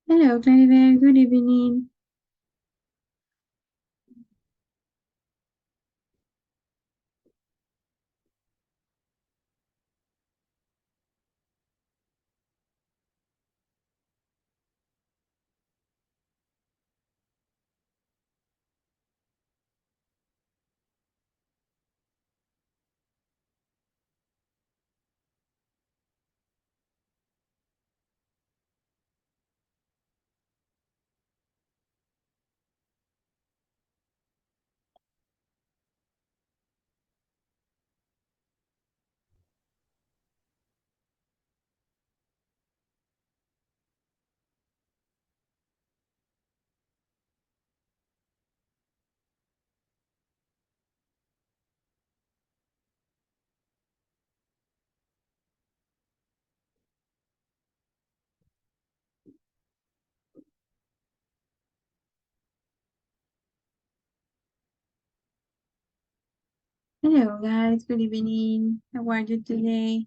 Hello, Claribel. Good evening. Hello, guys. Good evening. How are you today?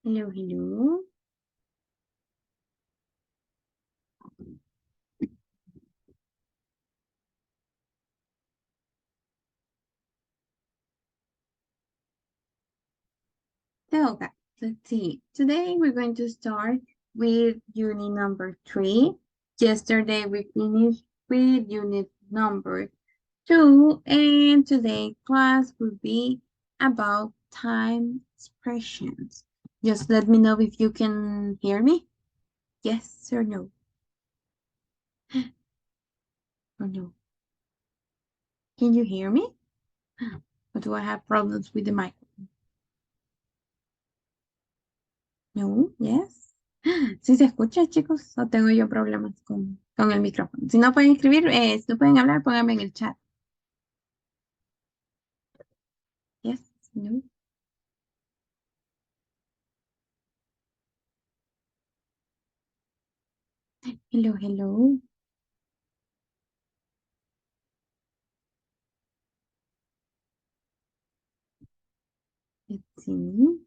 Hello, hello. So, guys, let's see. Today we're going to start with unit number 3. Yesterday we finished with unit number 2, and today class will be about time expressions. Just let me know if you can hear me. Yes or no? Or no? Can you hear me? Or do I have problems with the mic? No, yes. ¿Sí se escucha, chicos? ¿O tengo yo problemas con el micrófono? Si no pueden escribir, si no pueden hablar, pónganme en el chat. Yes, no. Hello, hello. Let's see.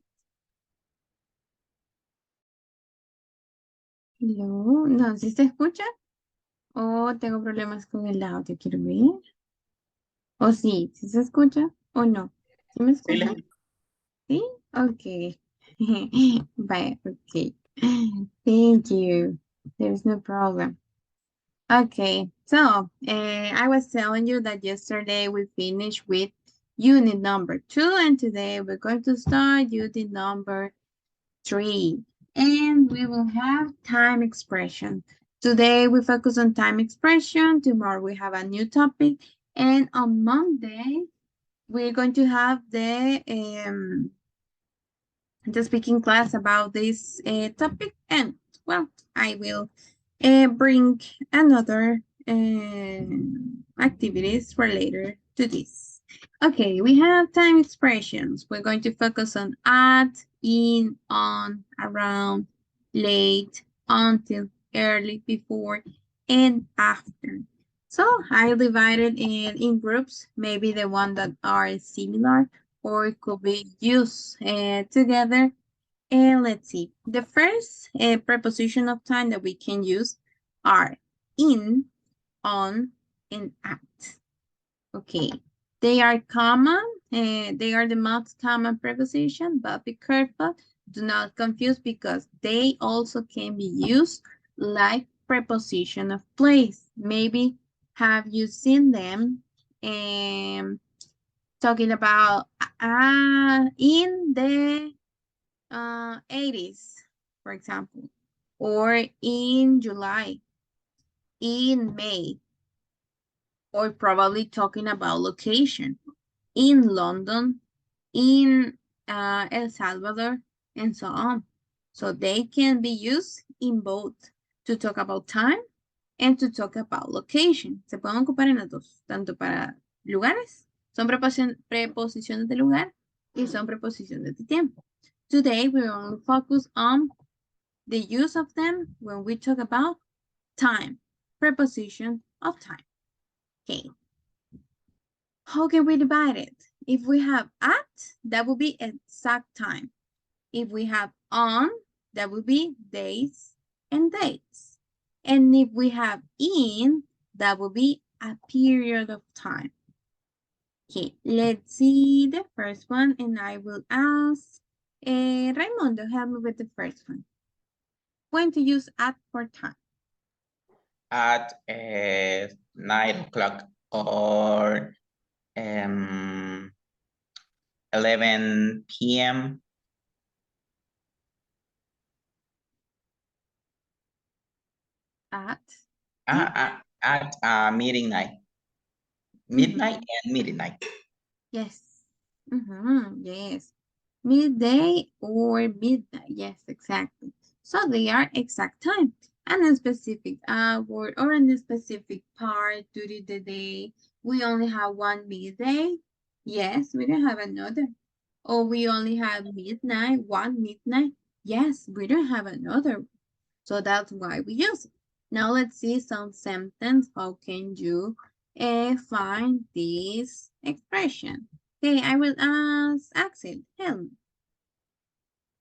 Hello. No, ¿sí se escucha? ¿O tengo problemas con el audio? Quiero ver. ¿O sí? ¿Sí se escucha? ¿O no? ¿Sí me escuchan? ¿Sí? Ok. Bye, ok. Thank you. There's no problem. Okay, so I was telling you that yesterday we finished with unit number 2, and today we're going to start unit number 3. And we will have time expression. Today we focus on time expression. Tomorrow we have a new topic. And on Monday, we're going to have the speaking class about this topic. And, well, I will bring another activities related to this. Okay, we have time expressions. We're going to focus on at, in, on, around, late, until, early, before, and after. So I divided in groups, maybe the one that are similar or it could be used together. And let's see, the first preposition of time that we can use are in, on, and at. Okay, they are common. They are the most common preposition, but be careful. Do not confuse because they also can be used like preposition of place. Maybe have you seen them talking about in the 80s, for example, or in July, in May, or probably talking about location in London, in El Salvador, and so on. So they can be used in both to talk about time and to talk about location. Se pueden ocupar en las dos, tanto para lugares, son preposiciones de lugar y son preposiciones de tiempo. Today we will only focus on the use of them when we talk about time, preposition of time. Okay. How can we divide it? If we have at, that would be exact time. If we have on, that would be days and dates. And if we have in, that would be a period of time. Okay, let's see the first one, and I will ask Raimundo, help me with the first one. When to use at for time? At 9 o'clock or 11 p.m. At? At midnight. Midnight and midnight. Yes. Yes. Midday or midnight. Yes, exactly. So they are exact time and a specific hour or in a specific part during the day. We only have one midday. Yes, we don't have another. Or we only have one midnight. Yes, we don't have another. So that's why we use it. Now let's see some sentence. How can you find this expression? Okay, I will ask Axel. Help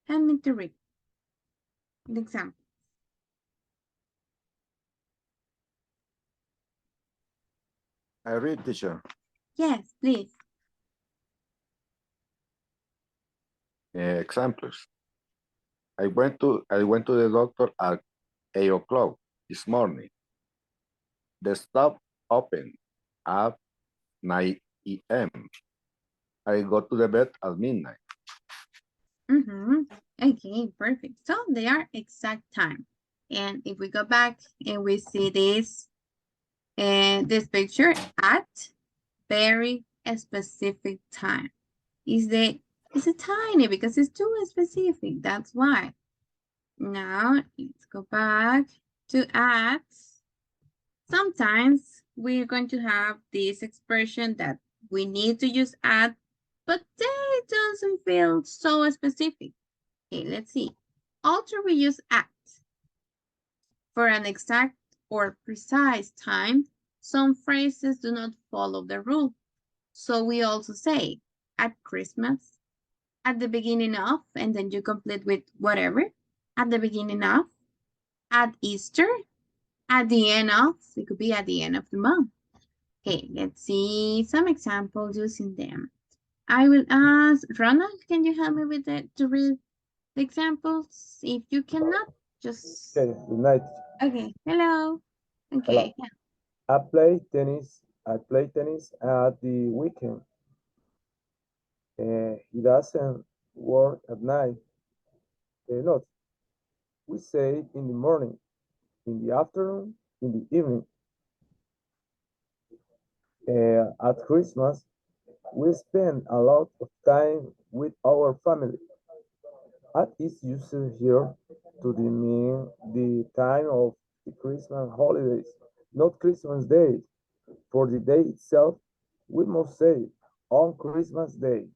me to read the example. I read, teacher. Yes, please. Examples. I went to the doctor at 8 o'clock this morning. The stop opened at 9 a.m. I go to the bed at midnight. Okay, perfect. So they are exact time. And if we go back and we see this picture at very specific time. It's a tiny because it's too specific. That's why. Now let's go back to at. Sometimes we're going to have this expression that we need to use at, but it doesn't feel so specific. Okay, let's see. After we use at for an exact or precise time, some phrases do not follow the rule. So we also say at Christmas, at the beginning of, and then you complete with whatever, at the beginning of, at Easter, at the end of, it could be at the end of the month. Okay, let's see some examples using them. I will ask Ronald, can you help me with to read the examples? If you cannot, just... Okay, good night. Okay, hello. Okay. Hello. I play tennis at the weekend. He doesn't work at night. Not. We say it in the morning, in the afternoon, in the evening. At Christmas, we spend a lot of time with our family. At is used here to mean the time of the Christmas holidays, not Christmas Day. For the day itself, we must say on Christmas Day.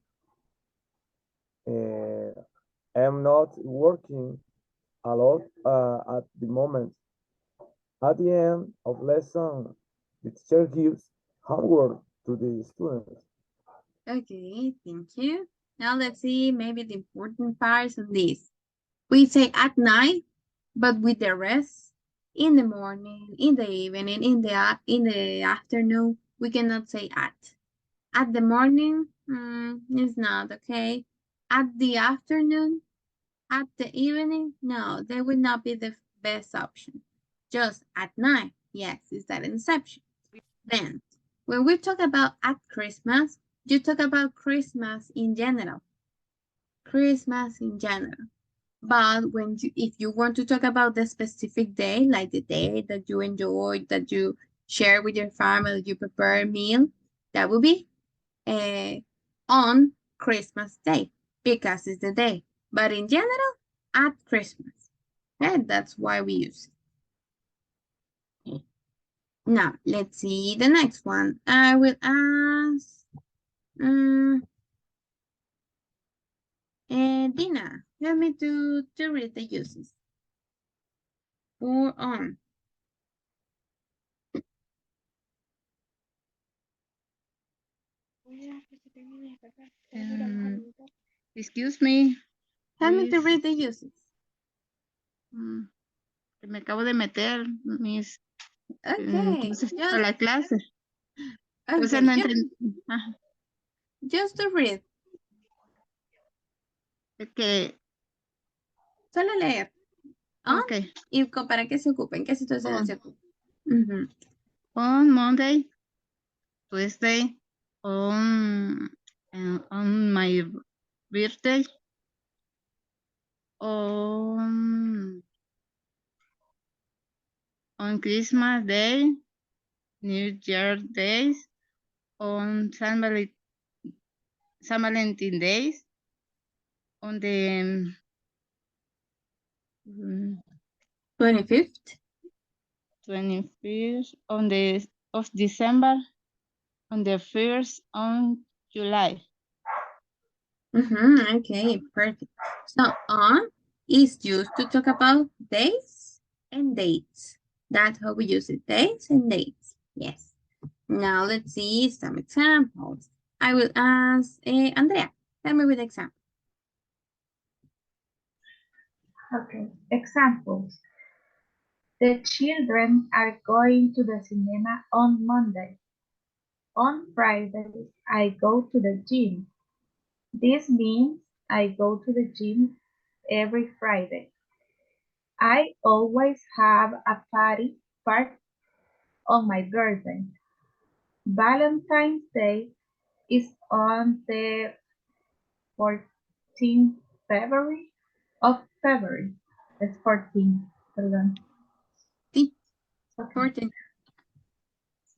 I'm not working a lot at the moment. At the end of lesson, the teacher gives homework to the students. Okay, thank you. Now let's see maybe the important parts of this. We say at night, but with the rest, in the morning, in the evening, in the afternoon, we cannot say at. At the morning, it's not okay. At the afternoon, at the evening, no, that would not be the best option. Just at night, yes, is that an exception. Then, when we talk about at Christmas, you talk about Christmas in general. Christmas in general. But if you want to talk about the specific day, like the day that you enjoy, that you share with your family, you prepare a meal, that will be on Christmas Day. because it's the day. But in general, at Christmas. Okay, that's why we use it. Okay. Now, let's see the next one. I will ask Dina, help me to read the uses. For on. Excuse me. Help me to please. read the uses. Me acabo de meter mis Okay. a la clase. Okay, Entonces no entendí. Ajá. just to read. Es que, Solo leer. On ok. y para qué se ocupa, en qué situación On. se ocupa. Ujú. On Monday, Tuesday, on my birthday, on Christmas Day, New Year Days, on San Valentin Days, on the 25th. 25th on the of December, on the 1st on July. Okay, perfect. So on is used to talk about days and dates. That's how we use it, days and dates. Yes. Now let's see some examples. I will ask Andrea, help me with example. Okay, examples. The children are going to the cinema on Monday. On Friday, I go to the gym. This means I go to the gym every Friday. I always have a party on my birthday. Valentine's Day is on the 14th February of February. It's 14, perdón. Sí, Okay. 14.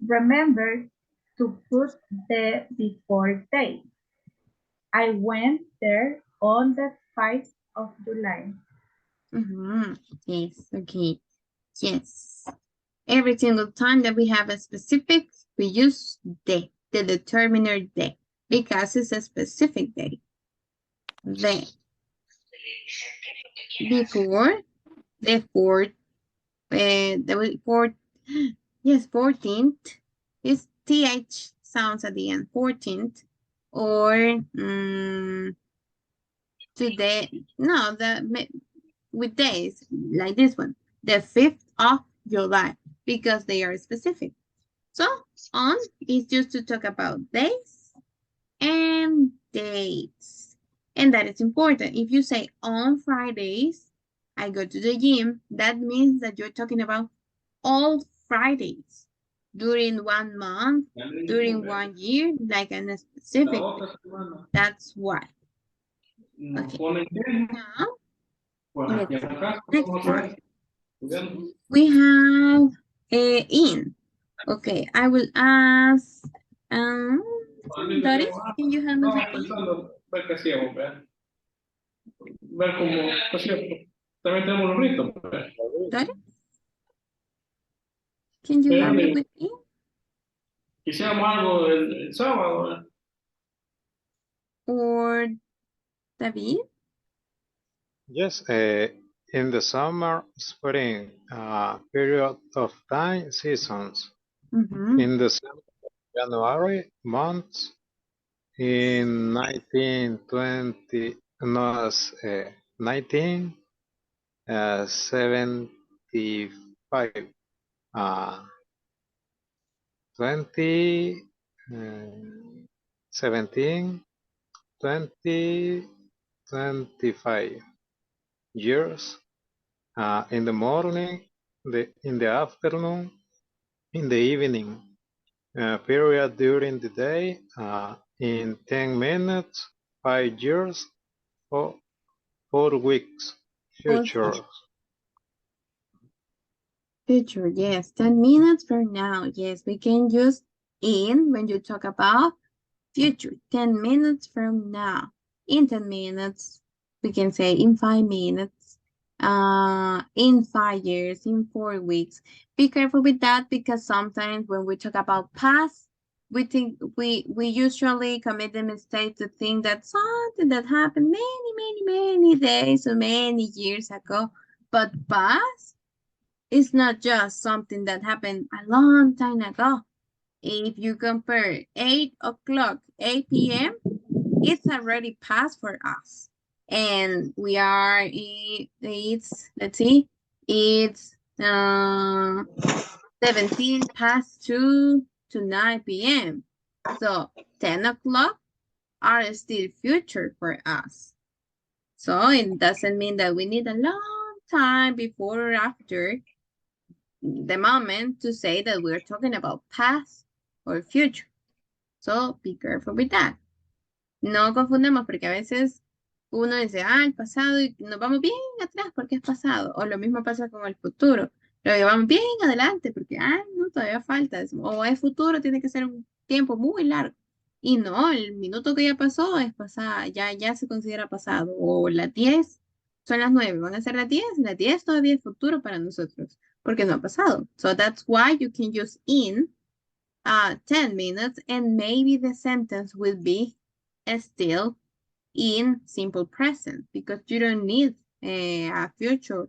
Remember to put the before date. I went there on the 5th of July. Yes, okay. Yes. Every single time that we have a specific, we use the determiner de, because it's a specific day. The before the fourth, yes, 14th is th sounds at the end. 14th or today. No, with days like this one, the 5th of July, because they are specific. So on is just to talk about days and dates. And that is important. If you say on Fridays, I go to the gym, that means that you're talking about all Fridays during 1 month, during 1 year, like in a specific day. That's why. Okay. Now, let's see. Next one. We have in. Okay, I will ask Doris, can you help me with in? Ver qué hacíamos, ¿verdad? Ver cómo, ¿no es cierto? También tenemos los ritos, ¿verdad? Doris? Can you help me with in? Quisiéramos algo el sábado, ¿verdad? Or David? Yes, in the summer, spring period of time, seasons. In the January months, in 1920, no, 1975, 17, 20, 25 years, in the morning, in the afternoon, in the evening, period during the day, in 10 minutes, 5 years, or 4 weeks, future. Future, yes. 10 minutes from now. Yes, we can use in when you talk about future. 10 minutes from now. in 10 minutes. We can say in 5 minutes, in 5 years, in 4 weeks. Be careful with that because sometimes when we talk about past, we think we usually commit the mistake to think that something that happened many days or many years ago. But past is not just something that happened a long time ago. If you compare 8 o'clock, 8 p.m., it's already past for us. And we are, it's, let's see, it's 17 past 2 to 9 p.m. So 10 o'clock are still future for us. So it doesn't mean that we need a long time before or after the moment to say that we're talking about past or future. So be careful with that. No confundamos porque a veces uno dice, el pasado y nos vamos bien atrás porque es pasado. O lo mismo pasa con el futuro. Lo llevamos bien adelante porque, no, todavía falta. O es futuro, tiene que ser un tiempo muy largo. Y no, el minuto que ya pasó es pasado, ya se considera pasado. O las 10 son las 9, van a ser las 10 todavía es futuro para nosotros porque no ha pasado. So that's why you can use in 10 minutes and maybe the sentence will be still in simple present because you don't need a future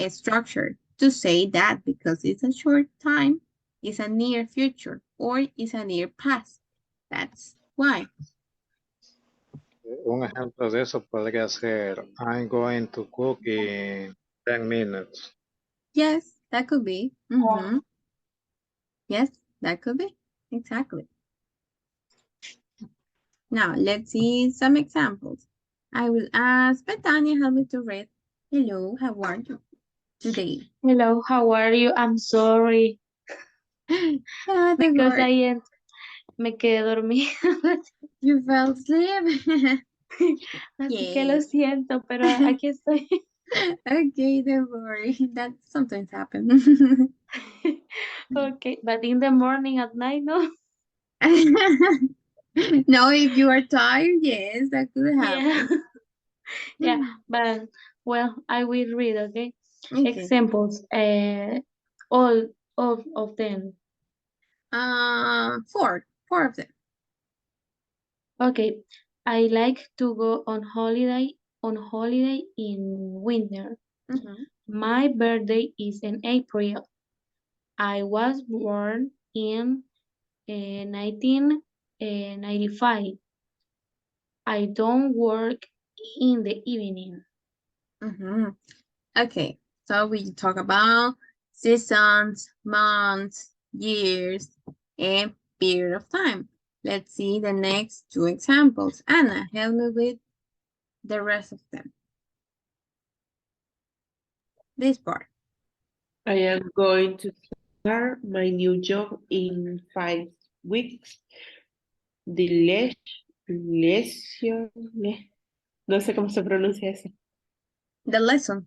structure to say that because it's a short time, it's a near future, or it's a near past. That's why. Un ejemplo de eso podría ser I'm going to cook in 10 minutes. Yes, that could be. Mm-hmm. Yes, that could be. Exactly. Now, let's see some examples. I will ask Betania, help me to read. Hello, how are you today? Hello, how are you? I'm sorry Don't because worry. me quedé dormida. You fell asleep. Así que lo Yes. siento, pero aquí estoy. Okay, don't worry. That sometimes happens. Okay, but in the morning at night, no? No, if you are tired, yes, that could happen. Yeah, but well, I will read, okay? Okay. Examples, all of them. Four of them. Okay, I like to go on holiday in winter. Mhm. My birthday is in April. I was born in 1995. I don't work in the evening. Mhm. Okay, so we talk about seasons, months, years, and period of time. Let's see the next two examples. Anna, help me with the rest of them. This part. I am going to start my new job in 5 weeks. The lesson, no sé cómo se pronuncia eso. The lesson.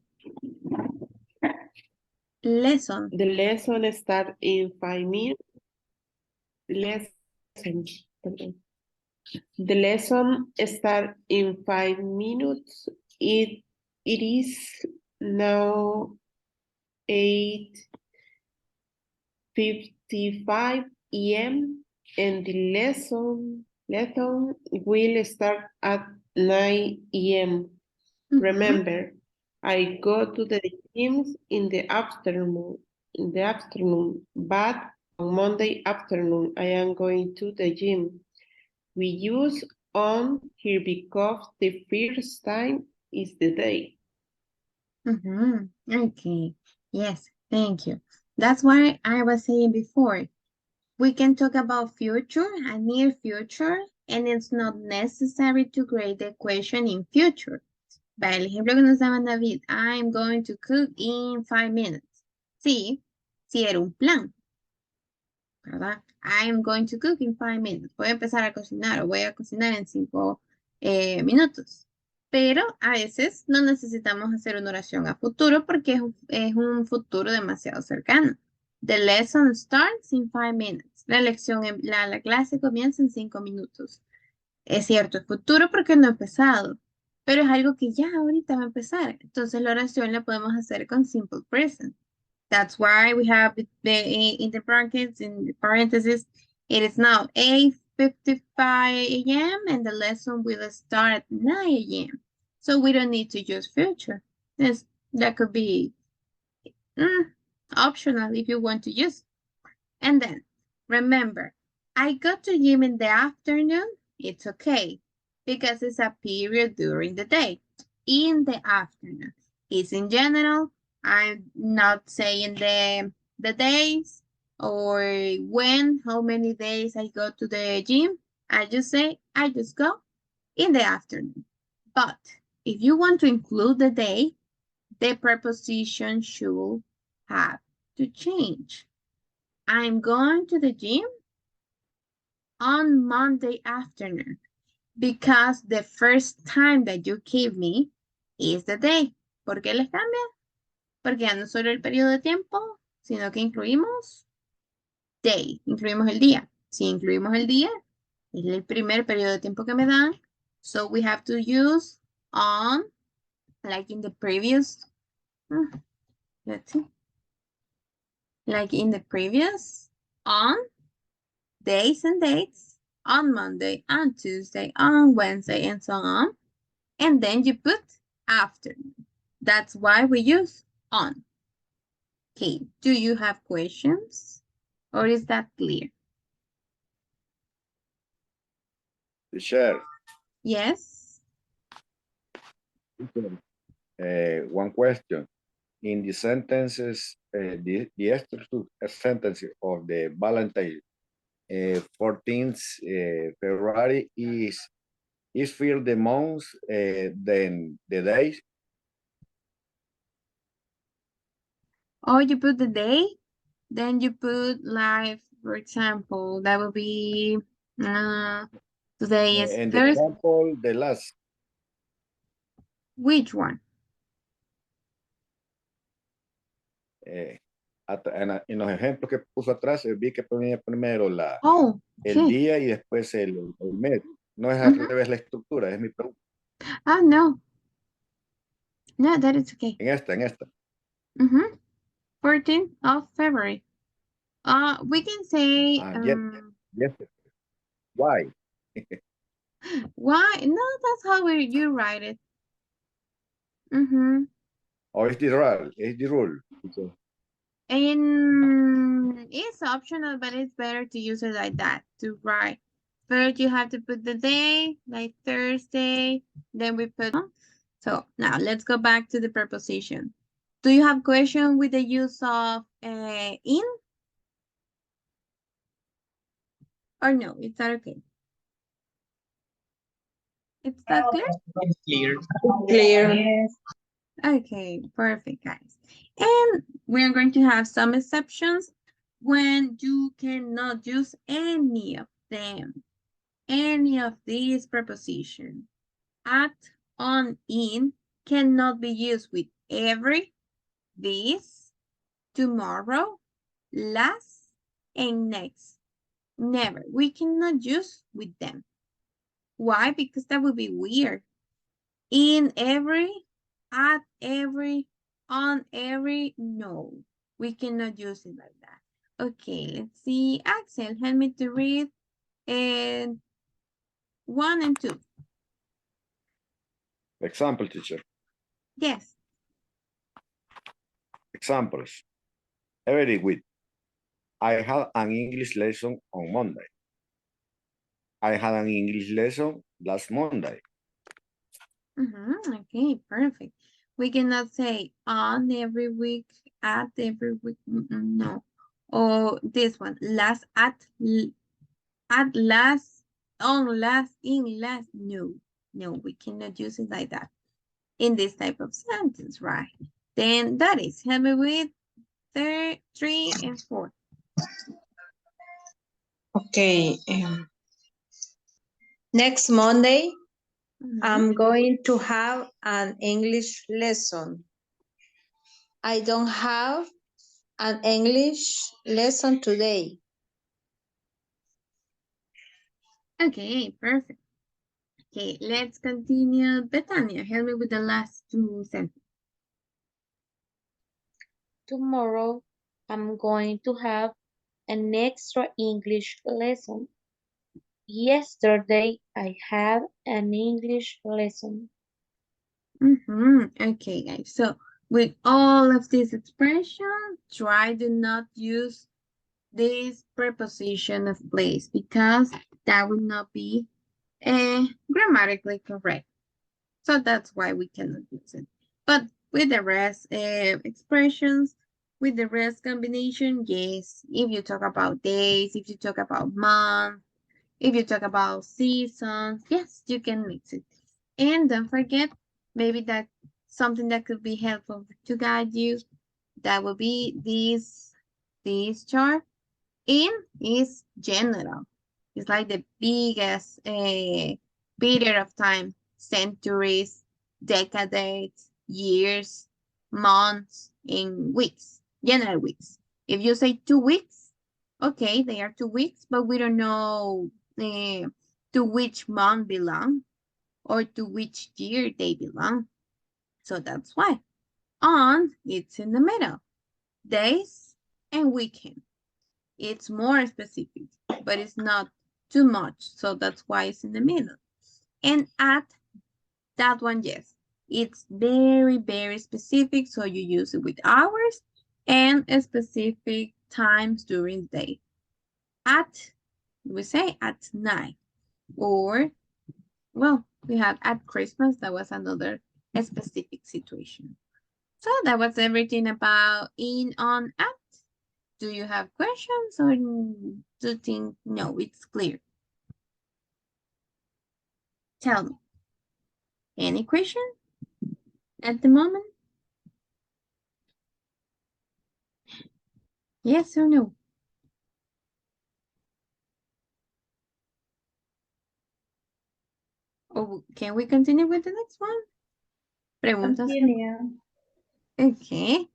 Lesson. The lesson start in 5 minutes. Pardon. The lesson start in 5 minutes. It is now 8:55 a.m. and the lesson will start at 9 a.m. Remember, I go to the gym in the afternoon, but on Monday afternoon I am going to the gym. We use on here because the first time is the day. Okay, yes, thank you. That's why I was saying before, we can talk about future and near future, and it's not necessary to create the equation in future. Para el ejemplo que nos daba David, I'm going to cook in 5 minutes. Sí, sí era un plan, ¿verdad? I'm going to cook in 5 minutes. Voy a empezar a cocinar o voy a cocinar en 5 minutos. Pero a veces no necesitamos hacer una oración a futuro porque es un futuro demasiado cercano. The lesson starts in 5 minutes. La lección, la clase comienza en 5 minutos. Es cierto, es futuro porque no ha empezado, pero es algo que ya ahorita va a empezar. Entonces la oración la podemos hacer con simple present. That's why we have in the brackets, in the parentheses, it is now 8:55 a.m. and the lesson will start at 9 a.m. So we don't need to use future. That could be optional if you want to use. And then, remember, I go to gym in the afternoon. It's okay because it's a period during the day. In the afternoon. It's in general. I'm not saying the days or when, how many days I go to the gym. I just say, I just go in the afternoon. But if you want to include the day, the preposition should have to change. I'm going to the gym on Monday afternoon because the first time that you give me is the day. ¿Por qué les cambia? Porque ya no solo el periodo de tiempo, sino que incluimos day, incluimos el día. Si incluimos el día, es el primer periodo de tiempo que me dan. So we have to use on, like in the previous, let's see. Like in the previous, on, days and dates, on Monday, on Tuesday, on Wednesday, and so on. And then you put afternoon. That's why we use on. Okay, do you have questions? Or is that clear? Teacher, Yes? one question. In the sentences, the structure sentence of the Valentine 14th February is for the month then the days. Or you put the day, then you put like, for example, that would be today is And the Thursday. example, the last. Which one? En los ejemplos que puso atrás, vi que ponía primero el sí. día y después el mes. No es al revés la estructura, es mi pregunta. Oh, no. No, that is okay. En esta. 14th of February. We can say, Yes. Why? why? No, that's how you write it. Or is the rule? Is the rule? And it's optional, but it's better to use it like that, to write. First, you have to put the day, like Thursday, then we put on. So now let's go back to the preposition. Do you have question with the use of in? Or no, it's not okay? It's that clear? It's clear. Clear. Yes. Okay, perfect, guys. And we're going to have some exceptions when you cannot use any of them, any of these prepositions. At, on, in cannot be used with every, this, tomorrow, last, and next. Never. We cannot use with them. Why? Because that would be weird. In every, at every, on every, no. We cannot use it like that. Okay, let's see. Axel, help me to read 1 and 2. Example, teacher. Yes. Examples. Every week. I had an English lesson on Monday. I had an English lesson last Monday. Okay, perfect. We cannot say on every week, at every week, no. Or this one, last, at last, on last, in last, no. No, we cannot use it like that in this type of sentence, right? Then that is, help me with 3 and 4. Okay. Next Monday, I'm going to have an English lesson. I don't have an English lesson today. Okay, perfect. Okay, let's continue. Betania, help me with the last two sentences. Tomorrow, I'm going to have an extra English lesson. Yesterday, I had an English lesson. Okay, guys. So with all of these expressions, try to not use this preposition of place because that would not be grammatically correct. So that's why we cannot use it. But with the rest expressions, with the rest combination, yes. If you talk about days, if you talk about months, if you talk about seasons, yes, you can mix it. And don't forget, maybe that something that could be helpful to guide you, that will be this chart. In is general. It's like the biggest period of time, centuries, decades, years, months, and weeks, general weeks. If you say 2 weeks, okay, they are 2 weeks, but we don't know to which month belong or to which year they belong. So that's why. On, it's in the middle. Days and weekend. It's more specific, but it's not too much. So that's why it's in the middle. And at, that one, yes. It's very, very specific. So you use it with hours and specific times during the day. At, we say at night. Or, well, we had at Christmas. That was another specific situation. So that was everything about in, on, at. Do you have questions or do you think, no, it's clear? Tell me. Any question at the moment? Yes or no? Oh, can we continue with the next one? Preguntas. Continue. Okay.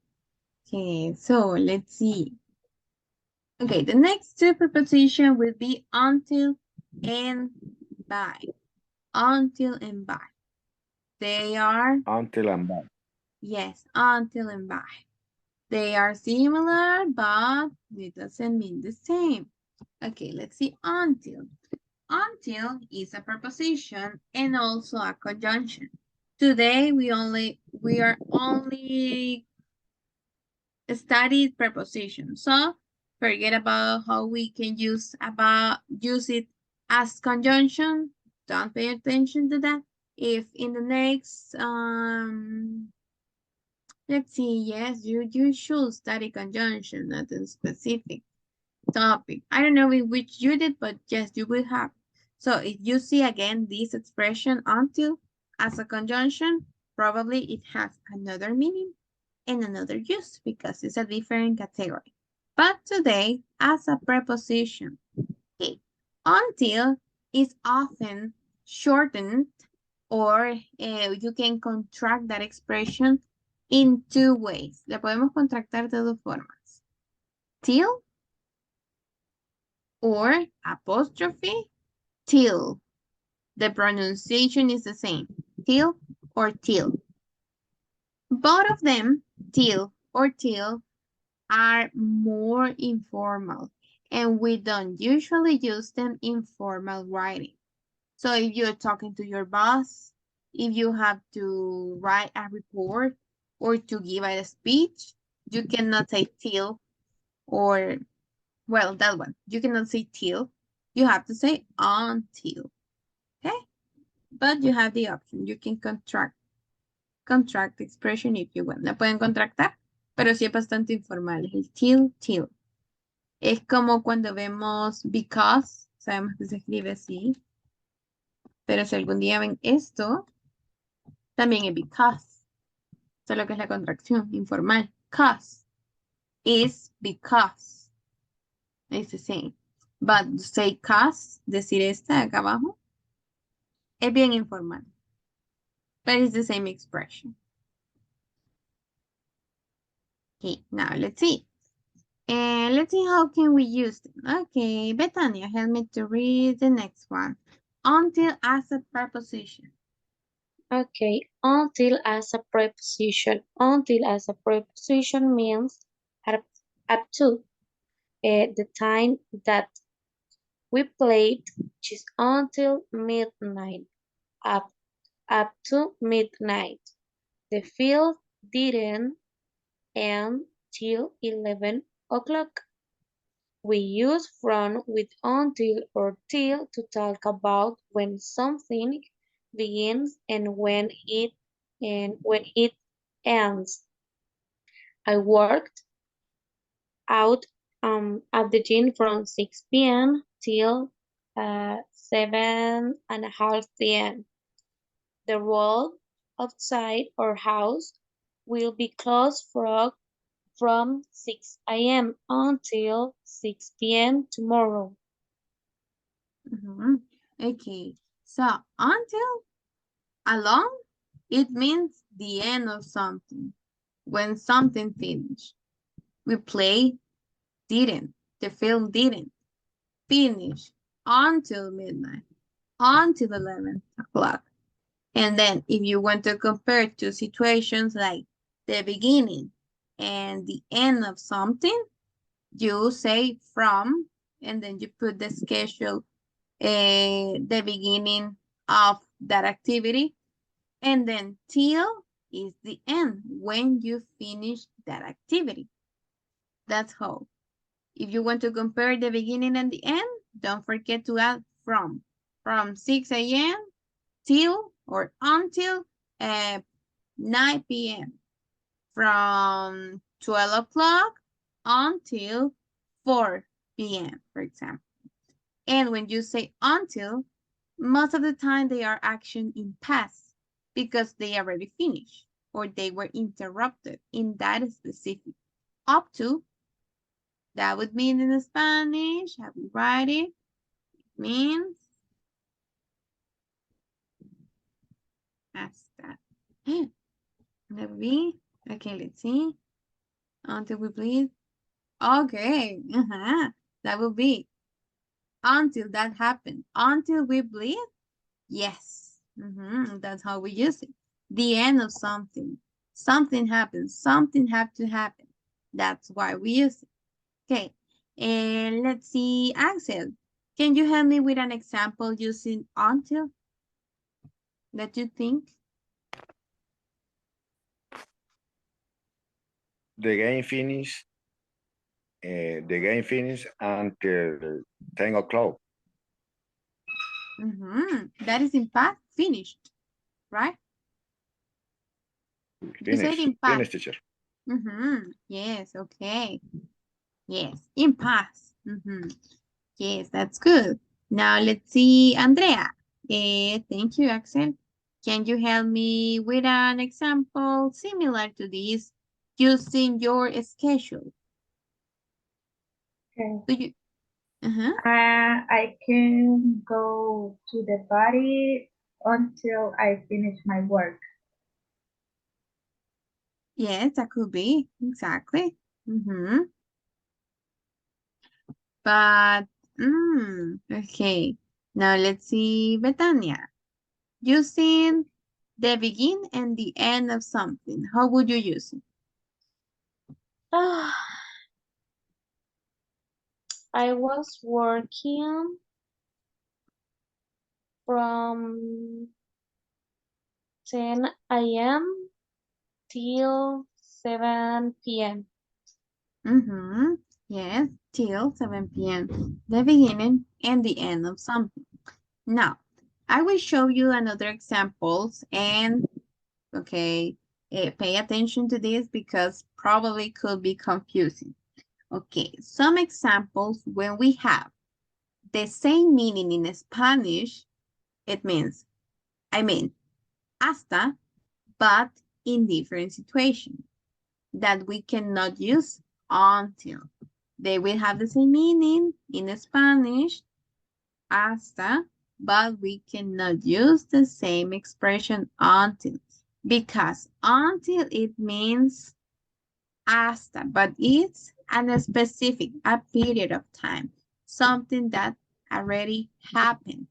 Okay, so let's see. Okay, the next two prepositions will be until and by. Until and by. They are? Until and by. Yes, until and by. They are similar, but it doesn't mean the same. Okay, let's see until. Until is a preposition and also a conjunction. Today we are only studied prepositions. So forget about how we can use it as conjunction. Don't pay attention to that. If in the next let's see, yes, you should study conjunction, not a specific topic. I don't know in which you did, but yes, you will have. So if you see again this expression until as a conjunction, probably it has another meaning and another use because it's a different category. But today, as a preposition, okay, until is often shortened or you can contract that expression in two ways. La podemos contractar de dos formas. Till or apostrophe till. The pronunciation is the same, till or till. Both of them, till or till, are more informal and we don't usually use them in formal writing. So if you're talking to your boss, if you have to write a report or to give a speech, you cannot say till or, well, that one. You cannot say till. You have to say until. Okay? But you have the option. You can contract the expression if you want. La pueden contractar, pero sí es bastante informal. El till. Es como cuando vemos because, sabemos que se escribe así. Pero si algún día ven esto, también es because. Solo que es la contracción informal. Cause is because. It's the same. But say cause, decir esta de acá abajo, es bien informal. But it's the same expression. Okay, now let's see. And let's see how can we use them. Okay, Betania, help me to read the next one. until as a preposition. Okay, until as a preposition. Until as a preposition means up to the time that we played, which is until midnight. Up to midnight. The field didn't end till 11 o'clock. We use from, with, until, or till to talk about when something begins and when it ends. I worked out at the gym from 6 p.m. till 7:30 p.m. The world outside our house will be closed from 6 a.m. until 6 p.m. tomorrow. Okay, so until alone, it means the end of something. When something finished. We play didn't. The film didn't finish until midnight, until 11 o'clock. And then if you want to compare two situations like the beginning and the end of something, you say from, and then you put the schedule, the beginning of that activity, and then till is the end, when you finish that activity. That's how. If you want to compare the beginning and the end, don't forget to add from 6 a.m. till or until 9 p.m. From 12 o'clock until 4 p.m., for example. And when you say until, most of the time they are action in past because they already finished or they were interrupted in that specific. Up to, that would mean in Spanish, have we write it? It means hasta. That would be, okay, let's see. Until we bleed. Okay, that will be until that happened. Until we bleed, yes. That's how we use it. The end of something. Something happens. Something have to happen. That's why we use it. Okay, and let's see, Axel. Can you help me with an example using until that you think? The game finished. The game finished until 10 o'clock. That is in past, finished, right? You said in past. Finished, teacher. Yes, okay. Yes, in past. Yes, that's good. Now let's see, Andrea. Thank you, Axel. Can you help me with an example similar to this using your schedule? Okay. Do you? I can go to the party until I finish my work. Yes, that could be, exactly. But, okay. Now let's see, Betania. Using the begin and the end of something, how would you use it? I was working from 10 a.m. till 7 p.m. Yes, till 7 p.m. The beginning and the end of something. Now, I will show you another examples and, okay, pay attention to this because probably could be confusing. Okay, some examples when we have the same meaning in Spanish, it means, hasta, but in different situations that we cannot use until. They will have the same meaning in Spanish, hasta, but we cannot use the same expression until because until it means hasta, but it's a specific, a period of time, something that already happened.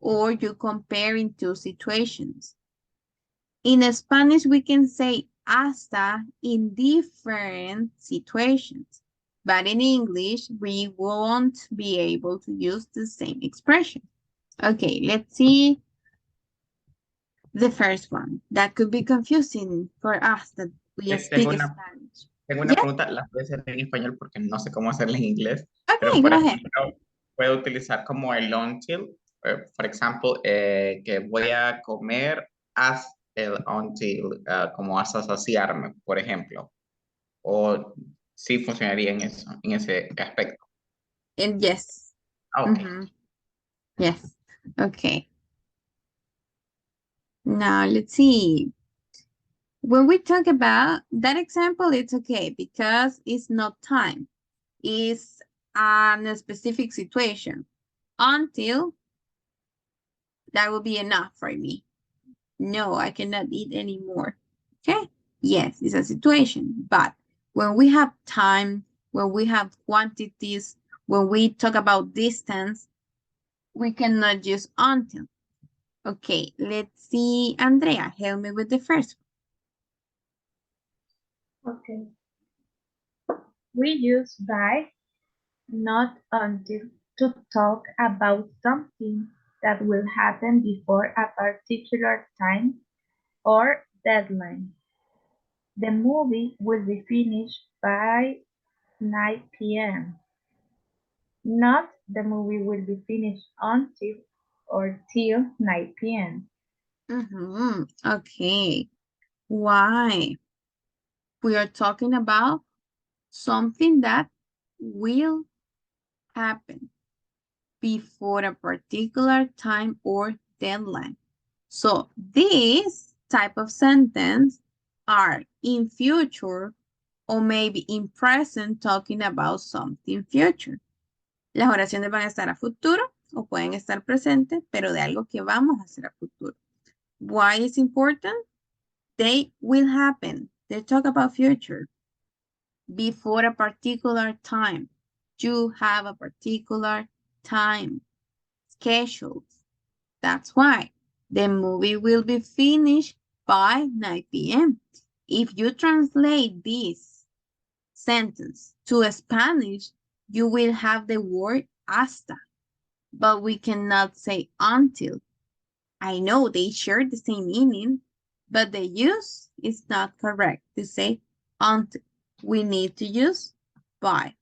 or you comparing two situations. In Spanish, we can say hasta in different situations, but in English, we won't be able to use the same expression. Okay, let's see the first one. That could be confusing for us that we speak Spanish. Tengo una Yeah? pregunta, la voy a hacer en español porque no sé cómo hacerla en inglés. Pero Okay, por go ahead. ejemplo, puedo utilizar como el until, por ejemplo, que voy a comer hasta el until, como hasta saciarme, por ejemplo. O sí funcionaría en eso, en ese aspecto. And yes. Okay. Yes. Okay. Now let's see. When we talk about that example, it's okay because it's not time. It's a specific situation. Until that will be enough for me. No, I cannot eat anymore. Okay? Yes, it's a situation. But when we have time, when we have quantities, when we talk about distance, we cannot use until. Okay, let's see. Andrea, help me with the first one. Okay. We use by, not until, to talk about something that will happen before a particular time or deadline. The movie will be finished by 9 p.m. Not the movie will be finished until or till 9 p.m. Okay. Why? We are talking about something that will happen before a particular time or deadline. So this type of sentence are in future or maybe in present talking about something future. Las oraciones van a estar a futuro o pueden estar presentes, pero de algo que vamos a hacer a futuro. Why is important? They will happen. They talk about future. Before a particular time. You have a particular time scheduled. That's why the movie will be finished by 9 p.m. If you translate this sentence to Spanish, you will have the word hasta, but we cannot say until. I know they share the same meaning, but the use is not correct to say until. We need to use by.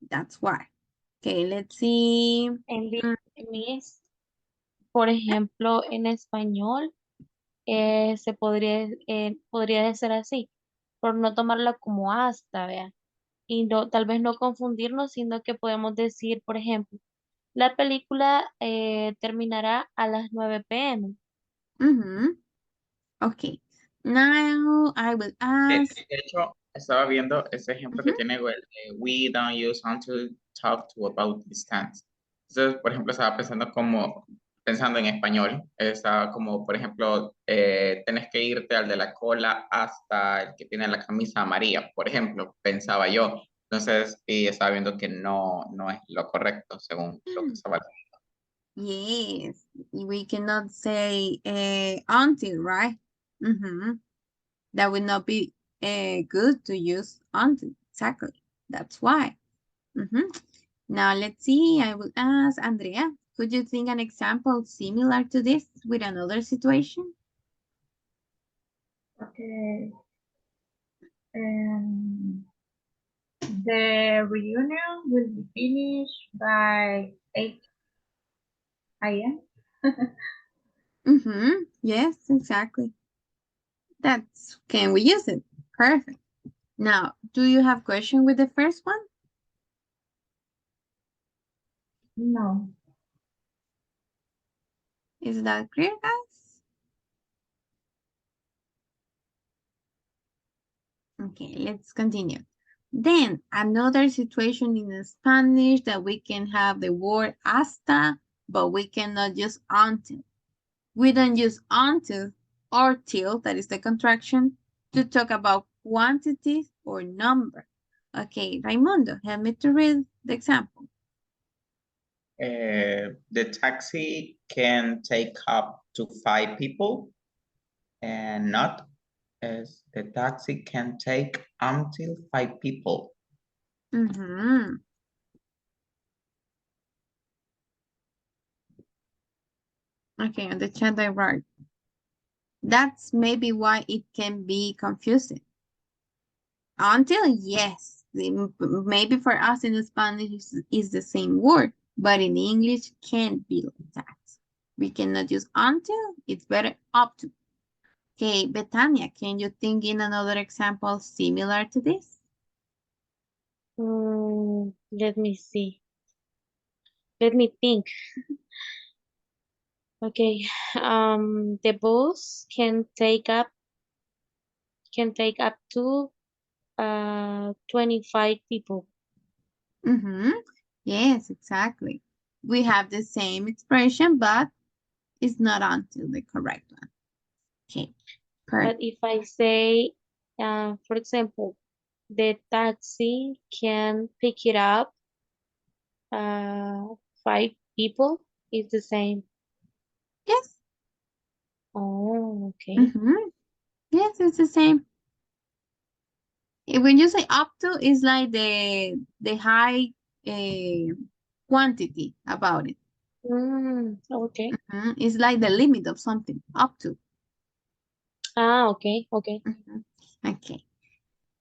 That's why. Okay, let's see. Miss, por ejemplo, en español se podría ser así, por no tomarla como hasta, vea. Y no, tal vez no confundirnos, sino que podemos decir, por ejemplo, la película terminará a las 9 p.m. Okay. Now I will ask. De hecho, estaba viendo ese ejemplo que tiene el we don't use until talk to about distance. Entonces, por ejemplo, estaba pensando en español, estaba como, por ejemplo, tenés que irte al de la cola hasta el que tiene la camisa amarilla, por ejemplo, pensaba yo. Entonces, y estaba viendo que no es lo correcto según lo que estaba diciendo. Yes, we cannot say until, right? That would not be good to use until. Exactly. That's why. Now let's see. I will ask Andrea. Could you think an example similar to this with another situation? Okay. The reunion will be finished by 8 a.m. Yes, exactly. Can we use it? Perfect. Now, do you have question with the first one? No. Is that clear, guys? Okay, let's continue. Then another situation in Spanish that we can have the word hasta, but we cannot use until. We don't use until or till, that is the contraction, to talk about quantities or number. Okay, Raimundo, help me to read the example. The taxi can take up to 5 people, and not as the taxi can take until 5 people. Mhm. Okay, on the chat I wrote. That's maybe why it can be confusing. Until, yes, maybe for us in Spanish is the same word, but in English can't be like that. We cannot use until, it's better up to. Okay, Betania, can you think in another example similar to this? Let me see. Let me think. Okay. The bus can take up to 25 people. Mm-hmm. Yes, exactly. We have the same expression, but it's not until the correct one. Okay, But perfect. if I say, for example, the taxi can pick it up 5 people, it's the same. Yes. Oh, okay. Mm-hmm. Yes, it's the same. When you say up to, it's like the high quantity about it. Okay. It's like the limit of something, up to. Okay. Okay.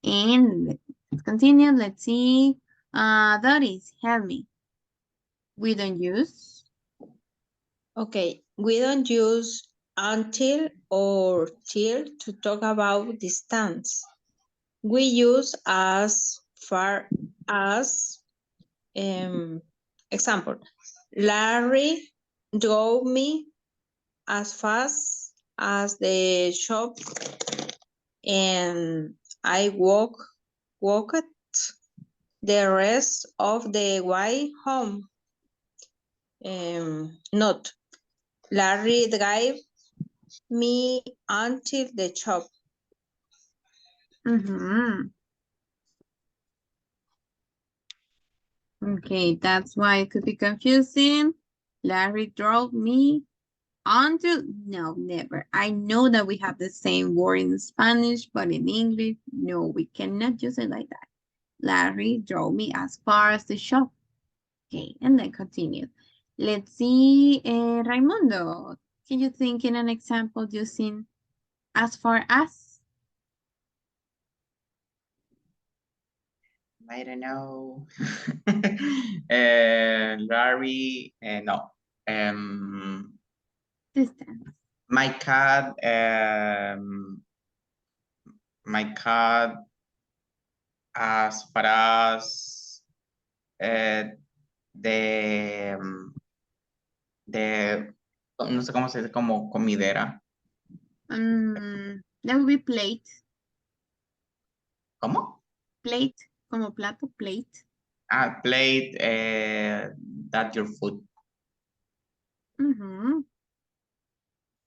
And let's continue. Let's see. Doris, help me. We don't use. Okay, we don't use until or till to talk about distance. We use as far as, example, Larry drove me as fast as the shop and I walked the rest of the way home. Not Larry drive me until the shop. Okay, that's why it could be confusing. Larry drove me until, no, never. I know that we have the same word in Spanish, but in English, no, we cannot use it like that. Larry drove me as far as the shop. Okay, and then continue. Let's see, Raimundo, can you think in an example using as far as? I don't know. Larry, no. Distance. My cat, as far as de, no sé cómo se dice, como comidera. That would be plate. ¿Cómo? Plate, como plato, plate. Plate, that's your food.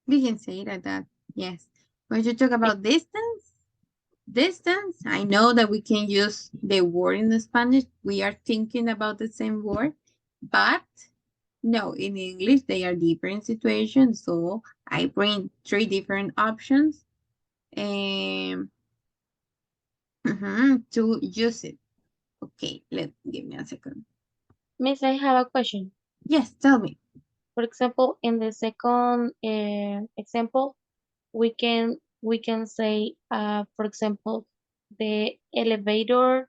We can say it like that, yes. When you talk about distance, I know that we can use the word in the Spanish. We are thinking about the same word, but no, in English, they are different situations. So I bring 3 different options to use it. Okay, give me a second. Miss, I have a question. Yes, tell me. For example, in the second example, we can say, for example, the elevator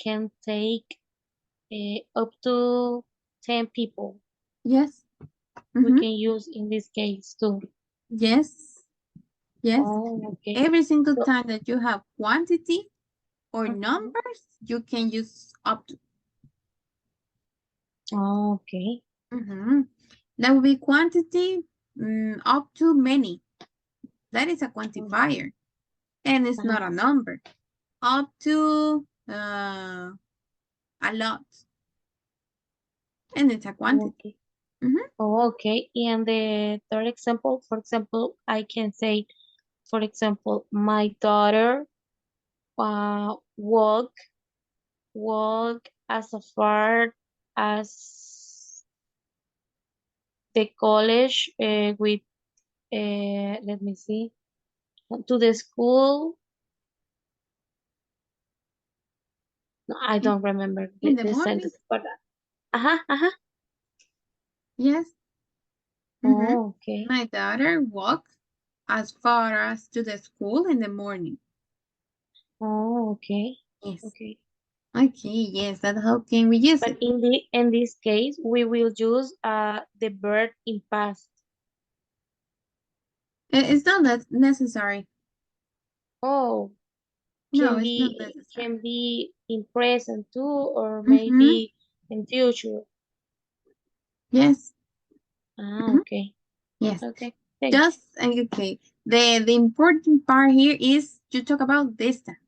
can take up to 10 people. Yes. We can use in this case too. Yes. Yes. Oh, okay. Every single time that you have quantity or numbers, you can use up to. Oh, okay. That would be quantity up to many. That is a quantifier. And it's not a number. Up to a lot. And it's a quantity. Oh, okay. And the third example, for example, I can say, for example, my daughter walk as far as the college with, let me see, to the school. No, I don't remember In the the morning? sentence, but uh-huh. Yes. Mhm. Oh, okay. My daughter walks as far as to the school in the morning. Oh, okay. Yes. Okay. Okay, yes, that how can we use But it? in this case, we will use the verb in past. It's not that necessary. Oh, No, it's not necessary. can be in present too, or Mhm. maybe in future. Yes. Ah, okay. Yes. Okay. Thank you. Just okay. The important part here is to talk about distance.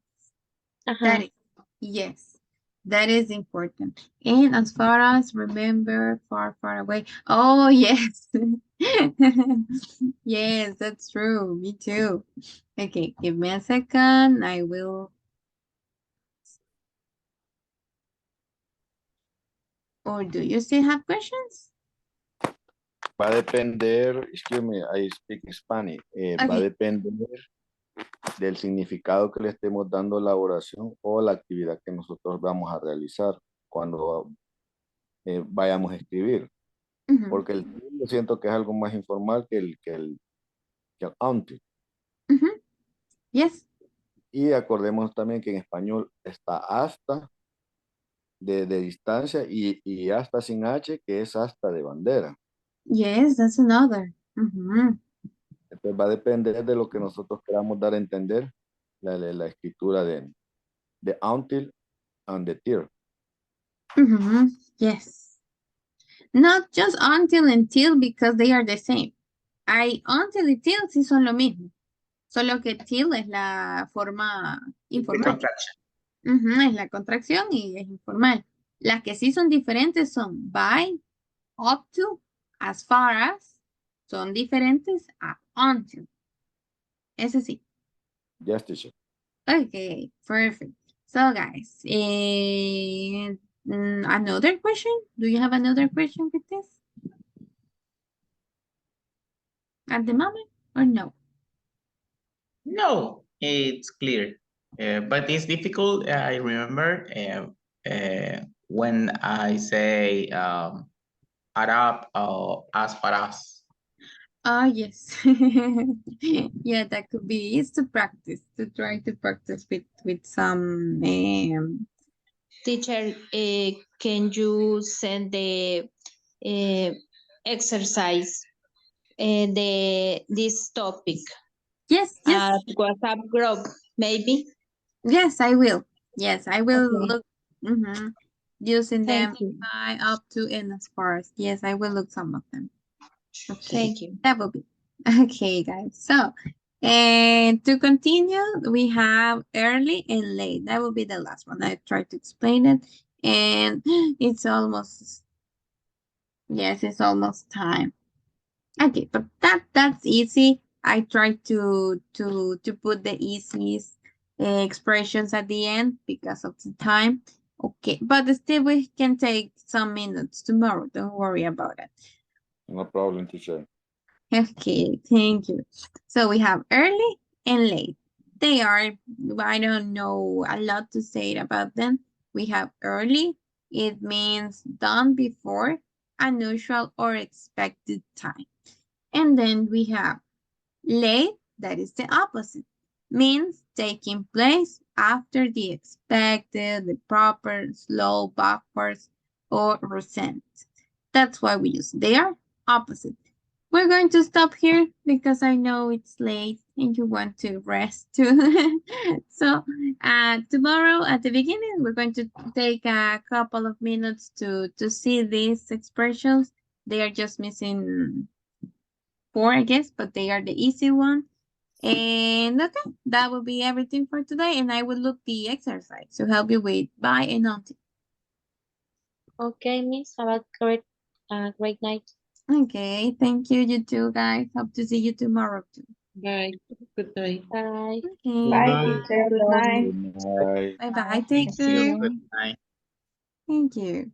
That is, yes, that is important. And as far as remember, far, far away. Oh, yes. Yes, that's true. Me too. Okay, give me a second. I will. Or do you still have questions? Va a depender, excuse me, I speak Spanish, va a Okay. depender del significado que le estemos dando a la oración o la actividad que nosotros vamos a realizar cuando vayamos a escribir. Mhm. Porque el yo siento que es algo más informal que el until. Mhm. Yes. Y acordemos también que en español está hasta de distancia y hasta sin H, que es hasta de bandera. Yes, that's another. Mhm. Entonces va a depender de lo que nosotros queramos dar a entender la escritura de until and the till. Mhm. Yes. Not just until and till because they are the same. Until y till sí son lo mismo. Solo que till es la forma The informal. contraction. Ujú, es la contracción y es informal. Las que sí son diferentes son by, up to, as far as. Son diferentes a until. Ese sí. Yes, teacher. Okay, perfect. So guys, another question? Do you have another question with this? At the moment or no? No, it's clear. But it's difficult. I remember when I say Arab or as far as. Ah, yes. Yeah, that could be. It's to practice, to try to practice with some Teacher, can you send the exercise, this topic yes, yes. WhatsApp group, maybe? Yes, I will. Yes, I will Okay. look using them Thank you. by up to and as far as. Yes, I will look some of them. Okay, Thank you. that will be. Okay, guys. So, and to continue, we have early and late. That will be the last one. I tried to explain it, and it's almost, yes, it's almost time. Okay, but that's easy. I tried to put the easiest expressions at the end because of the time. Okay, but still we can take some minutes tomorrow. Don't worry about it. No problem, teacher. Okay, thank you. So we have early and late. They are, I don't know a lot to say about them. We have early. It means done before unusual or expected time. And then we have late, that is the opposite. Means taking place after the expected, the proper, slow, backwards, or recent. That's why we use they are opposite. We're going to stop here because I know it's late and you want to rest too. So tomorrow at the beginning, we're going to take a couple of minutes to see these expressions. They are just missing 4, I guess, but they are the easy one. And okay, that will be everything for today. And I will look the exercise to help you with by and until. Okay, Miss. Have a great night. Okay, thank you. You too, guys. Hope to see you tomorrow too. Bye. Good night. Bye. Okay. Bye, Bye. teacher. Good night. Good night. Bye bye. Thank Take you. care. Good night. Thank you.